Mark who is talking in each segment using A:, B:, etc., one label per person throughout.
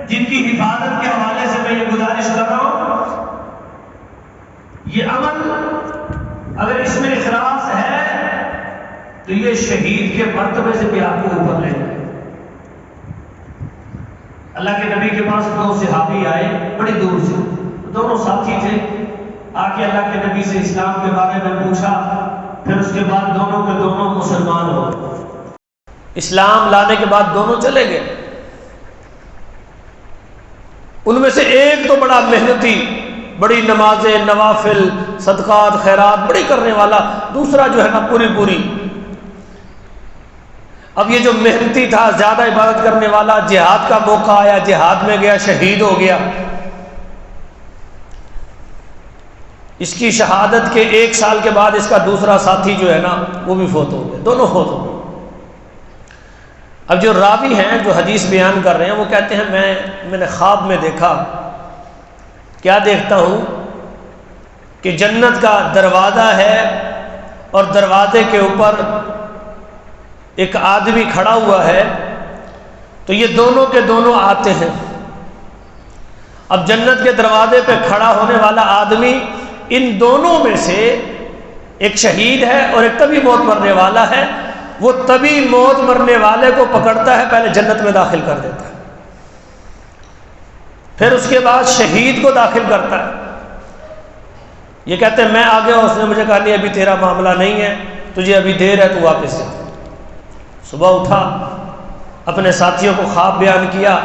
A: جن کی حفاظت کے حوالے سے میں یہ گزارش کر رہا ہوں، یہ عمل اگر اس میں اخلاص ہے تو یہ شہید کے مرتبے سے بھی آپ کو اوپر لے جائے۔ اللہ کے نبی کے پاس دو صحابی آئے بڑی دور سے، دونوں ساتھی تھے، آ کے اللہ کے نبی سے اسلام کے بارے میں پوچھا، پھر اس کے بعد دونوں کے دونوں مسلمان ہو گئے۔ اسلام لانے کے بعد دونوں چلے گئے۔ ان میں سے ایک تو بڑا محنتی، بڑی نمازیں، نوافل، صدقات، خیرات بڑی کرنے والا، دوسرا جو ہے نا پوری۔ اب یہ جو محنتی تھا، زیادہ عبادت کرنے والا، جہاد کا موقع آیا، جہاد میں گیا، شہید ہو گیا۔ اس کی شہادت کے 1 سال کے بعد اس کا دوسرا ساتھی جو ہے نا وہ بھی فوت ہو گئے، دونوں فوت ہو گئے۔ اب جو راوی ہیں جو حدیث بیان کر رہے ہیں وہ کہتے ہیں میں نے خواب میں دیکھا، کیا دیکھتا ہوں کہ جنت کا دروازہ ہے اور دروازے کے اوپر ایک آدمی کھڑا ہوا ہے، تو یہ دونوں کے دونوں آتے ہیں۔ اب جنت کے دروازے پہ کھڑا ہونے والا آدمی ان دونوں میں سے ایک شہید ہے اور ایک طبی موت مرنے والا ہے۔ وہ طبی موت مرنے والے کو پکڑتا ہے، پہلے جنت میں داخل کر دیتا ہے، پھر اس کے بعد شہید کو داخل کرتا ہے۔ یہ کہتے ہیں میں آ گیا، اس نے مجھے کہا نہیں ابھی تیرا معاملہ نہیں ہے، تجھے ابھی دیر ہے، تو واپس جا۔ صبح اٹھا، اپنے ساتھیوں کو خواب بیان کیا،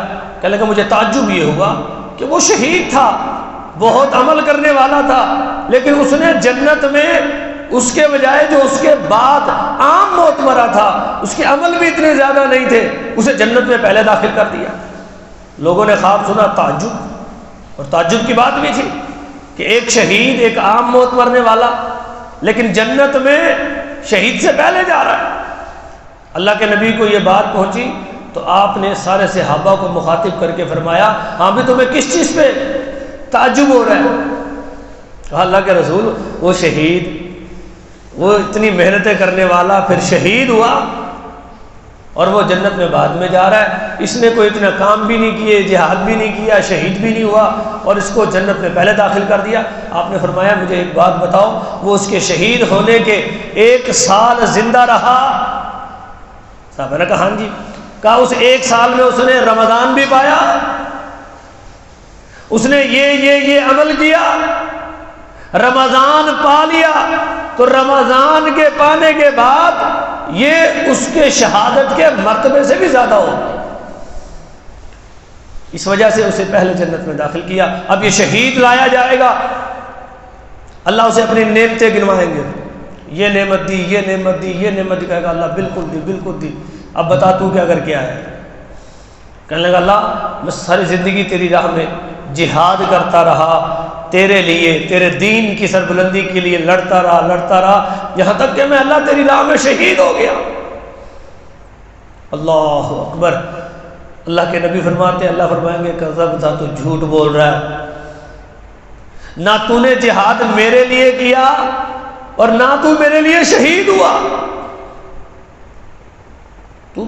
A: کہنے لگا مجھے تعجب یہ ہوا کہ وہ شہید تھا، بہت عمل کرنے والا تھا، لیکن اس نے جنت میں اس کے بجائے جو اس کے بعد عام موت مرا تھا، اس کے عمل بھی اتنے زیادہ نہیں تھے، اسے جنت میں پہلے داخل کر دیا۔ لوگوں نے خواب سنا، تعجب، اور تعجب کی بات بھی تھی کہ ایک شہید، ایک عام موت مرنے والا، لیکن جنت میں شہید سے پہلے جا رہا ہے۔ اللہ کے نبی کو یہ بات پہنچی تو آپ نے سارے صحابہ کو مخاطب کر کے فرمایا، ہاں بھی تمہیں کس چیز پہ تعجب ہو رہا ہے؟ کہا اللہ کے رسول وہ شہید، وہ اتنی محنتیں کرنے والا پھر شہید ہوا اور وہ جنت میں بعد میں جا رہا ہے، اس نے کوئی اتنا کام بھی نہیں کیے، جہاد بھی نہیں کیا، شہید بھی نہیں ہوا، اور اس کو جنت میں پہلے داخل کر دیا۔ آپ نے فرمایا مجھے ایک بات بتاؤ، وہ اس کے شہید ہونے کے 1 سال زندہ رہا؟ صاحب نے کہا ہاں جی۔ کہا اس 1 سال میں اس نے رمضان بھی پایا، اس نے یہ عمل کیا، رمضان پا لیا، تو رمضان کے پانے کے بعد یہ اس کے شہادت کے مرتبے سے بھی زیادہ ہو، اس وجہ سے اسے پہلے جنت میں داخل کیا۔ اب یہ شہید لایا جائے گا، اللہ اسے اپنی نعمتیں گنوائیں گے، یہ نعمت دی، یہ نعمت دی، یہ نعمت دی، کہے گا اللہ بالکل دی، بالکل دی، اب بتا تو کیا کر کے آیا ہے؟ کہنے لگا اللہ میں ساری زندگی تیری راہ میں جہاد کرتا رہا، تیرے لیے، تیرے دین کی سربلندی کے لیے لڑتا رہا، یہاں تک کہ میں اللہ تیری راہ میں شہید ہو گیا۔ اللہ اکبر۔ اللہ کے نبی فرماتے ہیں، اللہ فرمائیں گے کذب تھا، تو جھوٹ بول رہا ہے، نہ تو نے جہاد میرے لیے کیا اور نہ تو میرے لیے شہید ہوا،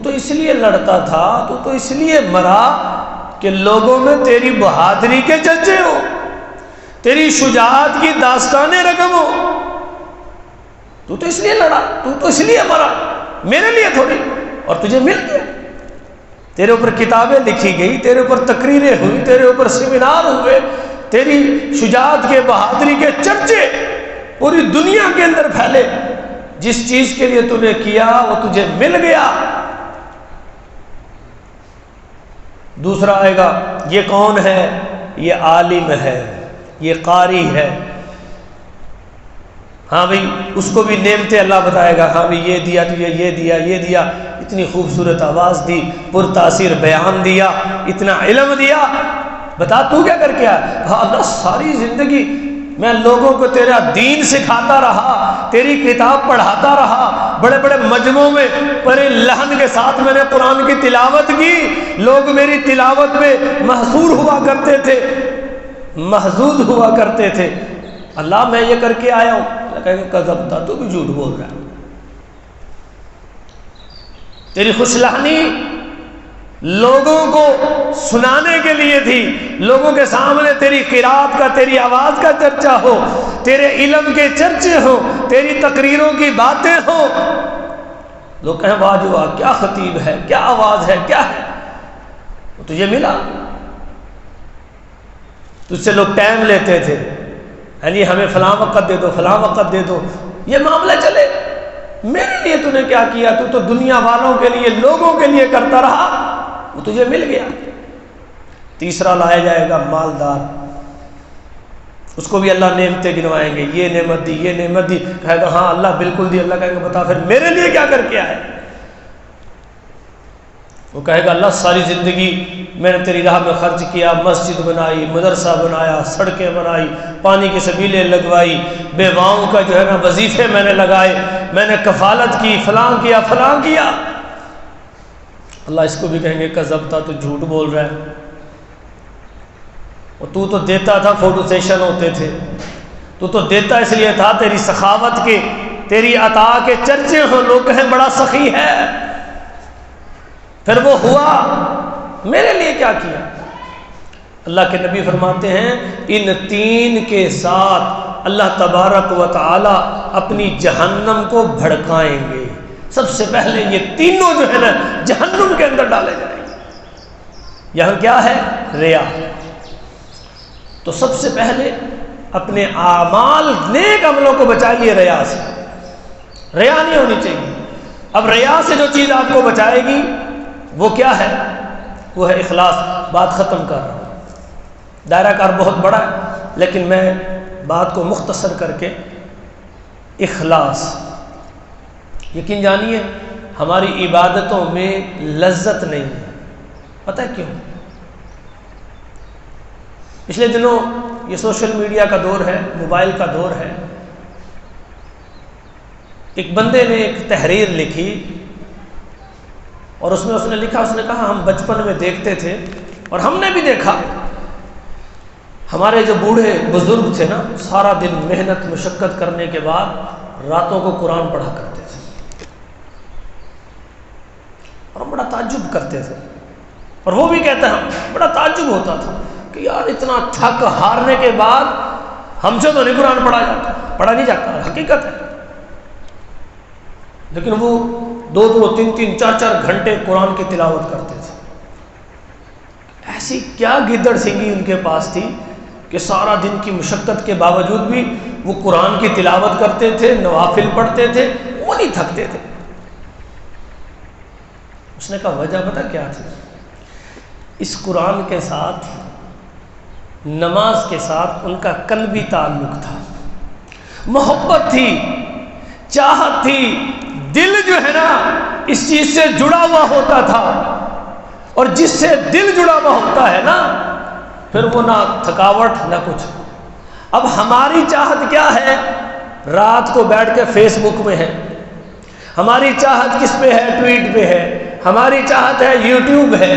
A: تو اس لیے لڑتا تھا، تو اس لیے مرا کہ لوگوں میں تیری بہادری کے چرچے ہو، تیری شجاعت کی داستانیں رقم ہو، تو اس لیے لڑا، تو اس لیے مرا، میرے لیے تھوڑی، اور تجھے مل گیا۔ تیرے اوپر کتابیں لکھی گئی، تیرے اوپر تقریریں ہوئی، تیرے اوپر سیمینار ہوئے، تیری شجاعت کے، بہادری کے چرچے پوری دنیا کے اندر پھیلے، جس چیز کے لیے تو نے کیا وہ تجھے مل گیا۔ دوسرا آئے گا، یہ کون ہے؟ یہ عالم ہے، یہ قاری ہے، ہاں بھئی اس کو بھی نعمتیں اللہ بتائے گا، ہاں بھئی یہ دیا تجھے، یہ دیا، یہ دیا، اتنی خوبصورت آواز دی، پر تاثیر بیان دیا، اتنا علم دیا، بتا تو کیا کر کے آیا؟ کہا اللہ ساری زندگی میں لوگوں کو تیرا دین سکھاتا رہا، تیری کتاب پڑھاتا رہا، بڑے بڑے مجمعوں میں بڑے لحن کے ساتھ میں نے قرآن کی تلاوت کی، لوگ میری تلاوت میں محصور ہوا کرتے تھے، محظوظ ہوا کرتے تھے، اللہ میں یہ کر کے آیا ہوں۔ اللہ کہے گا کذب تھا، تو بھی جھوٹ بول رہا ہے، تیری خوش لحنی لوگوں کو سنانے کے لیے تھی، لوگوں کے سامنے تیری قرات کا، تیری آواز کا چرچا ہو، تیرے علم کے چرچے ہوں، تیری تقریروں کی باتیں ہوں، لوگ کہیں واہ جو واہ، کیا خطیب ہے، کیا آواز ہے، کیا ہے، وہ تجھے ملا، تجھ سے لوگ ٹائم لیتے تھے، یعنی ہمیں فلاں وقت دے دو، فلاں وقت دے دو، یہ معاملہ چلے، میرے لیے تو نے کیا کیا، تو دنیا والوں کے لیے، لوگوں کے لیے کرتا رہا، وہ تجھے مل گیا۔ تیسرا لایا جائے گا مالدار، اس کو بھی اللہ نعمتیں گنوائیں گے، یہ نعمت دی، یہ نعمت دی، کہے گا ہاں اللہ بالکل دی، اللہ کہے گا بتا پھر میرے لیے کیا کر کے آئے، وہ کہے گا اللہ ساری زندگی میں نے تیری راہ میں خرچ کیا، مسجد بنائی، مدرسہ بنایا، سڑکیں بنائی، پانی کی سبیلیں لگوائی، بیواؤں کا جو ہے نا وظیفے میں نے لگائے، میں نے کفالت کی، فلاں کیا، فلاں کیا، اللہ اس کو بھی کہیں گے کذبتا، تو جھوٹ بول رہا ہے، اور تو دیتا تھا، فوٹو سیشن ہوتے تھے، تو دیتا اس لیے تھا تیری سخاوت کے، تیری عطا کے چرچے ہوں، لوگ کہیں بڑا سخی ہے، پھر وہ ہوا، میرے لیے کیا کیا؟ اللہ کے نبی فرماتے ہیں ان تین کے ساتھ اللہ تبارک و تعالی اپنی جہنم کو بھڑکائیں گے، سب سے پہلے یہ تینوں جو ہے نا جہنم کے اندر ڈالے جائیں گے۔ یہاں کیا ہے؟ ریا۔ تو سب سے پہلے اپنے اعمال، نیک عملوں کو بچائیے ریا سے، ریا نہیں ہونی چاہیے۔ اب ریا سے جو چیز آپ کو بچائے گی وہ کیا ہے؟ وہ ہے اخلاص۔ بات ختم کر رہا ہوں، دائرہ کار بہت بڑا ہے، لیکن میں بات کو مختصر کر کے، اخلاص، یقین جانیے ہماری عبادتوں میں لذت نہیں ہے، پتہ ہے کیوں؟ پچھلے دنوں یہ سوشل میڈیا کا دور ہے، موبائل کا دور ہے، ایک بندے نے ایک تحریر لکھی اور اس نے لکھا، اس نے کہا ہم بچپن میں دیکھتے تھے اور ہم نے بھی دیکھا، ہمارے جو بوڑھے بزرگ تھے نا، سارا دن محنت مشقت کرنے کے بعد راتوں کو قرآن پڑھا کرتے تھے، اور ہم بڑا تعجب کرتے تھے، اور وہ بھی کہتے ہیں بڑا تعجب ہوتا تھا کہ یار اتنا تھک ہارنے کے بعد ہم سے تو نہیں قرآن پڑھا نہیں جاتا، حقیقت ہے، لیکن وہ 2-2, 3-3, 4-4 گھنٹے قرآن کی تلاوت کرتے تھے۔ ایسی کیا گدڑ سنگھی ان کے پاس تھی کہ سارا دن کی مشقت کے باوجود بھی وہ قرآن کی تلاوت کرتے تھے، نوافل پڑھتے تھے، وہ نہیں تھکتے تھے۔ اس نے کہا وجہ پتہ کیا تھی؟ اس قرآن کے ساتھ، نماز کے ساتھ ان کا قلبی تعلق تھا، محبت تھی، چاہت تھی، دل جو ہے نا اس چیز سے جڑا ہوا ہوتا تھا، اور جس سے دل جڑا ہوا ہوتا ہے نا پھر وہ نہ تھکاوٹ نہ کچھ۔ اب ہماری چاہت کیا ہے؟ رات کو بیٹھ کے فیس بک میں ہے، ہماری چاہت کس پہ ہے؟ ٹویٹ پہ ہے، ہماری چاہت ہے یوٹیوب ہے،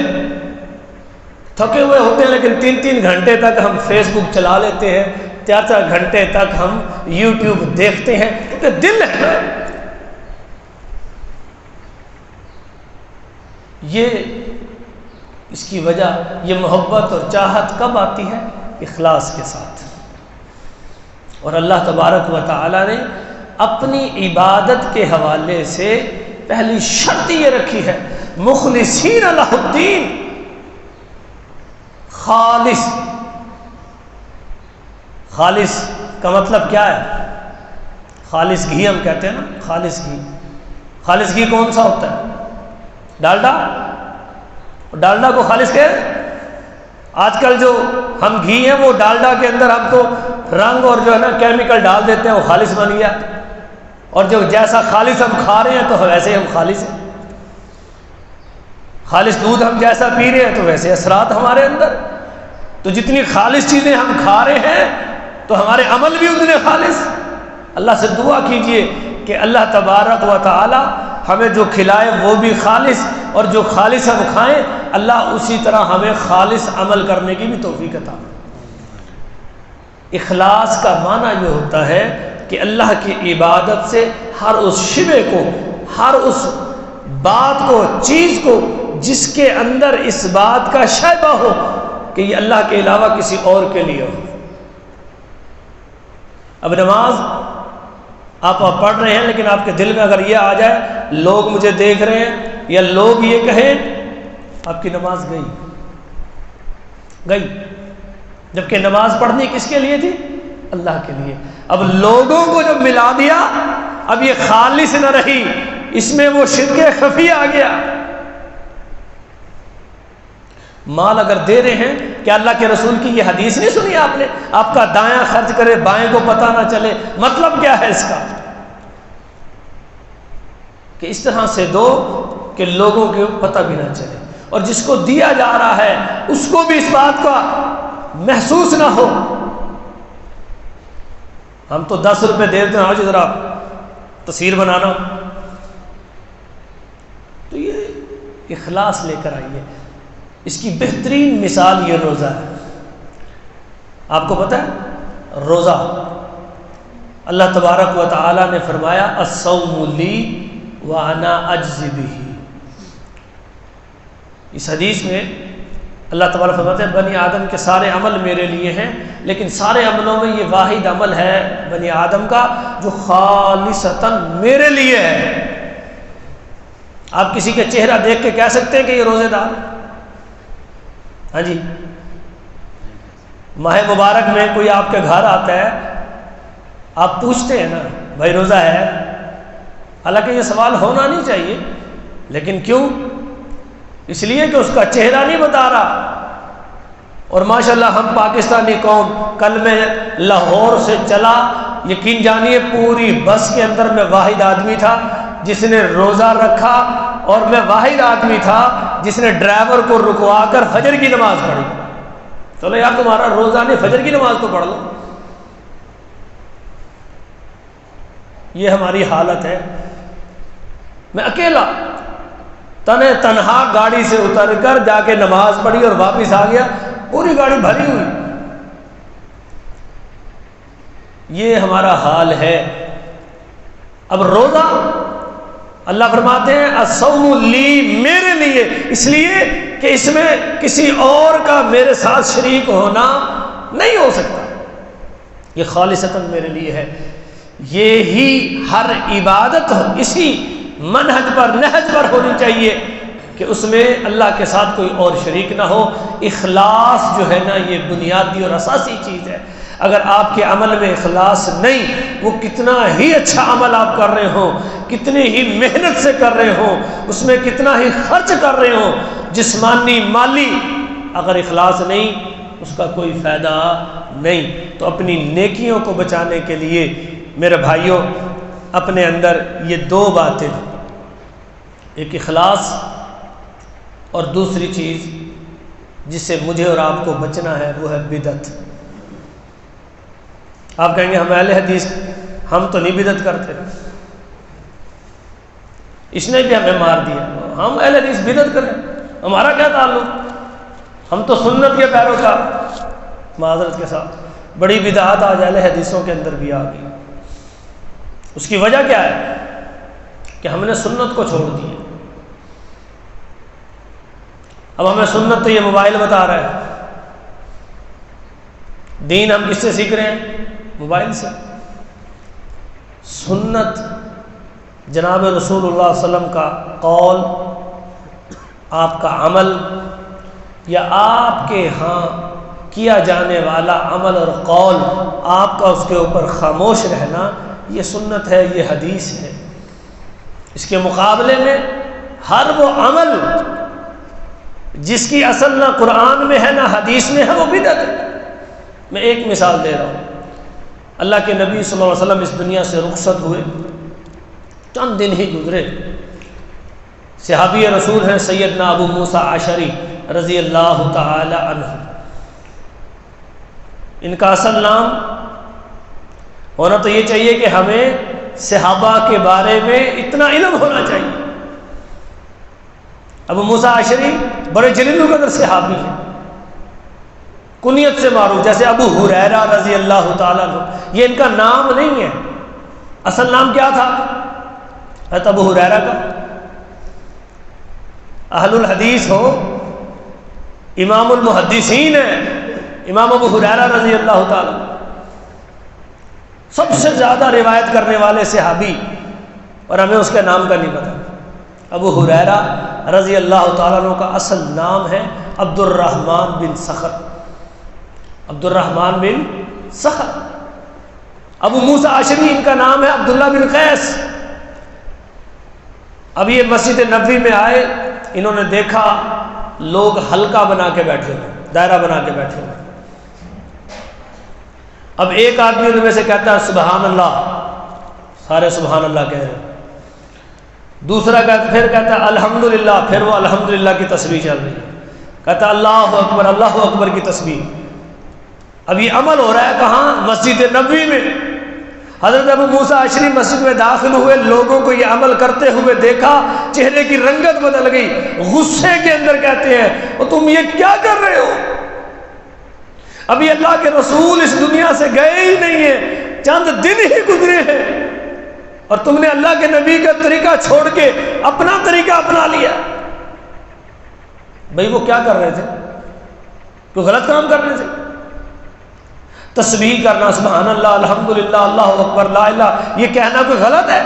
A: تھکے ہوئے ہوتے ہیں لیکن 3-3 گھنٹے تک ہم فیس بک چلا لیتے ہیں، 4-4 گھنٹے تک ہم یوٹیوب دیکھتے ہیں، کیونکہ دل ہے نا۔ یہ اس کی وجہ، یہ محبت اور چاہت کب آتی ہے؟ اخلاص کے ساتھ۔ اور اللہ تبارک و تعالی نے اپنی عبادت کے حوالے سے پہلی شرط یہ رکھی ہے، مخلصین لہ الدین، خالص۔ خالص کا مطلب کیا ہے؟ خالص گھی ہم کہتے ہیں نا، خالص گھی۔ خالص گھی کون سا ہوتا ہے؟ ڈالڈا۔ ڈالڈا کو خالص کہتے ہیں؟ آج کل جو ہم گھی ہیں وہ ڈالڈا کے اندر ہم کو رنگ اور جو ہے نا کیمیکل ڈال دیتے ہیں، وہ خالص بن گیا، اور جو جیسا خالص ہم کھا رہے ہیں تو ویسے ہی ہم خالص ہیں۔ خالص دودھ ہم جیسا پی رہے ہیں تو ویسے اثرات ہمارے اندر، تو جتنی خالص چیزیں ہم کھا رہے ہیں تو ہمارے عمل بھی اتنے خالص۔ اللہ سے دعا کیجئے کہ اللہ تبارک و تعالی ہمیں جو کھلائے وہ بھی خالص، اور جو خالص ہم کھائیں اللہ اسی طرح ہمیں خالص عمل کرنے کی بھی توفیق عطا۔ اخلاص کا معنی یہ ہوتا ہے کہ اللہ کی عبادت سے ہر اس شبے کو، ہر اس بات کو، چیز کو جس کے اندر اس بات کا شائبہ ہو کہ یہ اللہ کے علاوہ کسی اور کے لیے ہو۔ اب نماز آپ پڑھ رہے ہیں، لیکن آپ کے دل میں اگر یہ آ جائے لوگ مجھے دیکھ رہے ہیں، یا لوگ یہ کہیں، آپ کی نماز گئی، جبکہ نماز پڑھنی کس کے لیے تھی؟ اللہ کے لیے۔ اب لوگوں کو جب ملا دیا، اب یہ خالص نہ رہی، اس میں وہ شرک خفی آ گیا۔ مال اگر دے رہے ہیں، کیا اللہ کے رسول کی یہ حدیث نہیں سنی آپ نے؟ آپ کا دایاں خرچ کرے بائیں کو پتہ نہ چلے، مطلب کیا ہے اس کا؟ کہ اس طرح سے دو کہ لوگوں کو پتہ بھی نہ چلے، اور جس کو دیا جا رہا ہے اس کو بھی اس بات کا محسوس نہ ہو۔ ہم تو 10 روپے دے دیتے ہیں، آج ذرا تصویر بنانا، تو یہ اخلاص لے کر آئیے۔ اس کی بہترین مثال یہ روزہ ہے۔ آپ کو پتہ ہے روزہ اللہ تبارک و تعالی نے فرمایا الصوم لی وانا اجزی بہ۔ اس حدیث میں اللہ تبارک فرماتے ہیں بنی آدم کے سارے عمل میرے لیے ہیں، لیکن سارے عملوں میں یہ واحد عمل ہے بنی آدم کا جو خالصتاً میرے لیے ہے۔ آپ کسی کے چہرہ دیکھ کے کہہ سکتے ہیں کہ یہ روزے دار؟ ہاں جی، ماہ مبارک میں کوئی آپ کے گھر آتا ہے، آپ پوچھتے ہیں نا بھائی روزہ ہے؟ حالانکہ یہ سوال ہونا نہیں چاہیے، لیکن کیوں؟ اس لیے کہ اس کا چہرہ نہیں بتا رہا۔ اور ماشاءاللہ ہم پاکستانی قوم، کل میں لاہور سے چلا، یقین جانیے پوری بس کے اندر میں واحد آدمی تھا جس نے روزہ رکھا، اور میں واحد آدمی تھا جس نے ڈرائیور کو رکوا کر فجر کی نماز پڑھی۔ چلو یار تمہارا روزہ نہیں، فجر کی نماز تو پڑھ لو۔ یہ ہماری حالت ہے۔ میں اکیلا تنہا گاڑی سے اتر کر جا کے نماز پڑھی اور واپس آ گیا، پوری گاڑی بھری ہوئی۔ یہ ہمارا حال ہے۔ اب روزہ اللہ فرماتے ہیں الصوم لی، میرے لیے، اس لیے کہ اس میں کسی اور کا میرے ساتھ شریک ہونا نہیں ہو سکتا، یہ خالصتاً میرے لیے ہے۔ یہی ہر عبادت اسی منہج پر، نہج پر ہونی چاہیے کہ اس میں اللہ کے ساتھ کوئی اور شریک نہ ہو۔ اخلاص جو ہے نا یہ بنیادی اور اساسی چیز ہے۔ اگر آپ کے عمل میں اخلاص نہیں، وہ کتنا ہی اچھا عمل آپ کر رہے ہوں، کتنی ہی محنت سے کر رہے ہوں، اس میں کتنا ہی خرچ کر رہے ہوں جسمانی مالی، اگر اخلاص نہیں اس کا کوئی فائدہ نہیں۔ تو اپنی نیکیوں کو بچانے کے لیے میرے بھائیوں اپنے اندر یہ دو باتیں، ایک اخلاص اور دوسری چیز جس سے مجھے اور آپ کو بچنا ہے وہ ہے بدعت۔ آپ کہیں گے ہم اہل حدیث، ہم تو نہیں بدعت کرتے، اس نے بھی ہمیں مار دیا، ہم اہل حدیث بدعت کریں، ہمارا کیا تعلق؟ ہم تو سنت کے پیروکار۔ معذرت کے ساتھ بڑی بدعات آج اہل حدیثوں کے اندر بھی آ گئی۔ اس کی وجہ کیا ہے؟ کہ ہم نے سنت کو چھوڑ دیا۔ اب ہمیں سنت تو یہ موبائل بتا رہا ہے، دین ہم کس سے سیکھ رہے ہیں؟ موبائل سے۔ سنت جناب رسول اللہ صلی اللہ علیہ وسلم کا قول، آپ کا عمل، یا آپ کے ہاں کیا جانے والا عمل اور قول، آپ کا اس کے اوپر خاموش رہنا، یہ سنت ہے، یہ حدیث ہے۔ اس کے مقابلے میں ہر وہ عمل جس کی اصل نہ قرآن میں ہے نہ حدیث میں ہے وہ بدعت ہے۔ میں ایک مثال دے رہا ہوں۔ اللہ کے نبی صلی اللہ علیہ وسلم اس دنیا سے رخصت ہوئے، چند دن ہی گزرے، صحابی رسول ہیں سیدنا ابو موسیٰ عشری رضی اللہ تعالی عنہ۔ ان کا اصل نام ہونا تو یہ چاہیے کہ ہمیں صحابہ کے بارے میں اتنا علم ہونا چاہیے۔ ابو موسیٰ عشری بڑے جلیل القدر صحابی ہیں، کنیت سے معروف، جیسے ابو ہریرہ رضی اللہ تعالیٰ عنہ، یہ ان کا نام نہیں ہے۔ اصل نام کیا تھا حضرت ابو ہریرہ کا؟ اہل الحدیث ہو، امام المحدثین ہے امام ابو ہریرہ رضی اللہ تعالی، سب سے زیادہ روایت کرنے والے صحابی، اور ہمیں اس کے نام کا نہیں پتہ۔ ابو ہریرہ رضی اللہ تعالیٰ عنہ کا اصل نام ہے عبد الرحمن بن صخر، عبد الرحمن بن صخر۔ ابو موسیٰ اشعری ان کا نام ہے عبداللہ بن قیس۔ اب یہ مسجد نبوی میں آئے، انہوں نے دیکھا لوگ حلقہ بنا کے بیٹھے ہوئے، دائرہ بنا کے بیٹھے ہوئے۔ اب ایک آدمی ان میں سے کہتا ہے سبحان اللہ، سارے سبحان اللہ کہہ رہے ہیں۔ دوسرا پھر کہتا ہے الحمدللہ، پھر وہ الحمدللہ کی تسبیح چل رہی ہے۔ کہتا ہے اللہ اکبر کی تسبیح۔ اب یہ عمل ہو رہا ہے کہاں؟ مسجد نبوی میں۔ حضرت ابو موسیٰ اشعری مسجد میں داخل ہوئے، لوگوں کو یہ عمل کرتے ہوئے دیکھا، چہرے کی رنگت بدل گئی، غصے کے اندر کہتے ہیں وہ تم یہ کیا کر رہے ہو؟ ابھی اللہ کے رسول اس دنیا سے گئے ہی نہیں ہیں، چند دن ہی گزرے ہیں، اور تم نے اللہ کے نبی کا طریقہ چھوڑ کے اپنا طریقہ اپنا لیا۔ بھئی وہ کیا کر رہے تھے؟ کوئی غلط کام کر رہے تھے؟ تسبیح کرنا، سبحان اللہ، الحمدللہ، اللہ اکبر، لا الہ، یہ کہنا کوئی غلط ہے؟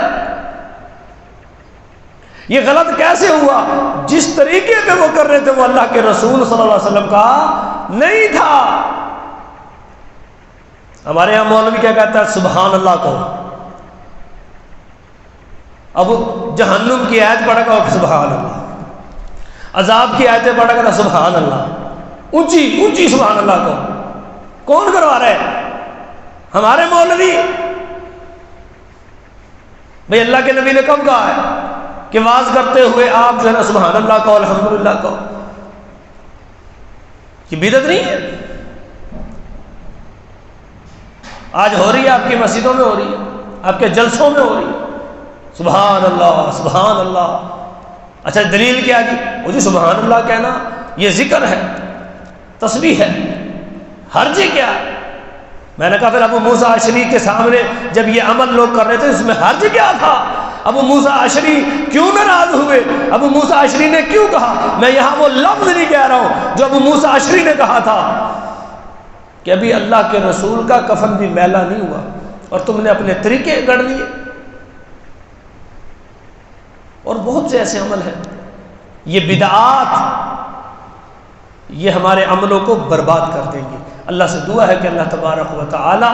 A: یہ غلط کیسے ہوا؟ جس طریقے پہ وہ کر رہے تھے وہ اللہ کے رسول صلی اللہ علیہ وسلم کا نہیں تھا۔ ہمارے یہاں مولوی کیا کہتا ہے؟ سبحان اللہ کہو۔ اب جہنم کی آیت پڑھا گا سبحان اللہ، عذاب کی آیتیں پڑھا گا سبحان اللہ، اونچی اونچی سبحان اللہ کہو۔ کون کروا رہے ہیں؟ ہمارے مولوی۔ بھئی اللہ کے نبی نے کب کہا ہے کہ واز کرتے ہوئے آپ جو ہے نا سبحان اللہ کہو، الحمدللہ کہو؟ یہ بدعت نہیں ہے؟ آج ہو رہی ہے، آپ کی مسجدوں میں ہو رہی ہے، آپ کے جلسوں میں ہو رہی ہے، سبحان اللہ سبحان اللہ۔ اچھا دلیل کیا جی؟ وہ جی سبحان اللہ کہنا یہ ذکر ہے، تسبیح ہے، حرج کیا ہے؟ میں نے کہا پھر ابو موسیٰ اشعری کے سامنے جب یہ عمل لوگ کر رہے تھے اس میں حرج کیا تھا؟ ابو موسیٰ اشعری کیوں ناراض ہوئے؟ ابو موسیٰ اشعری نے کیوں کہا؟ میں یہاں وہ لفظ نہیں کہہ رہا ہوں جو ابو موسیٰ اشعری نے کہا تھا کہ ابھی اللہ کے رسول کا کفن بھی میلا نہیں ہوا اور تم نے اپنے طریقے گڑھ لیے۔ اور بہت سے ایسے عمل ہیں، یہ بدعات یہ ہمارے عملوں کو برباد کر دیں گے۔ اللہ سے دعا ہے کہ اللہ تبارک و تعالی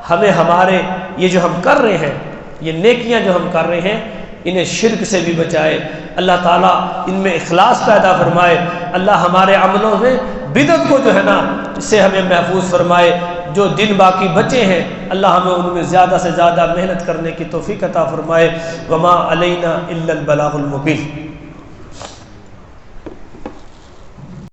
A: ہمیں ہمارے یہ جو ہم کر رہے ہیں، یہ نیکیاں جو ہم کر رہے ہیں، انہیں شرک سے بھی بچائے، اللہ تعالیٰ ان میں اخلاص پیدا فرمائے، اللہ ہمارے عملوں میں بدعت کو جو ہے نا اس سے ہمیں محفوظ فرمائے۔ جو دن باقی بچے ہیں اللہ ہمیں ان میں زیادہ سے زیادہ محنت کرنے کی توفیق عطا فرمائے۔ وما علینا الا البلاغ المبین۔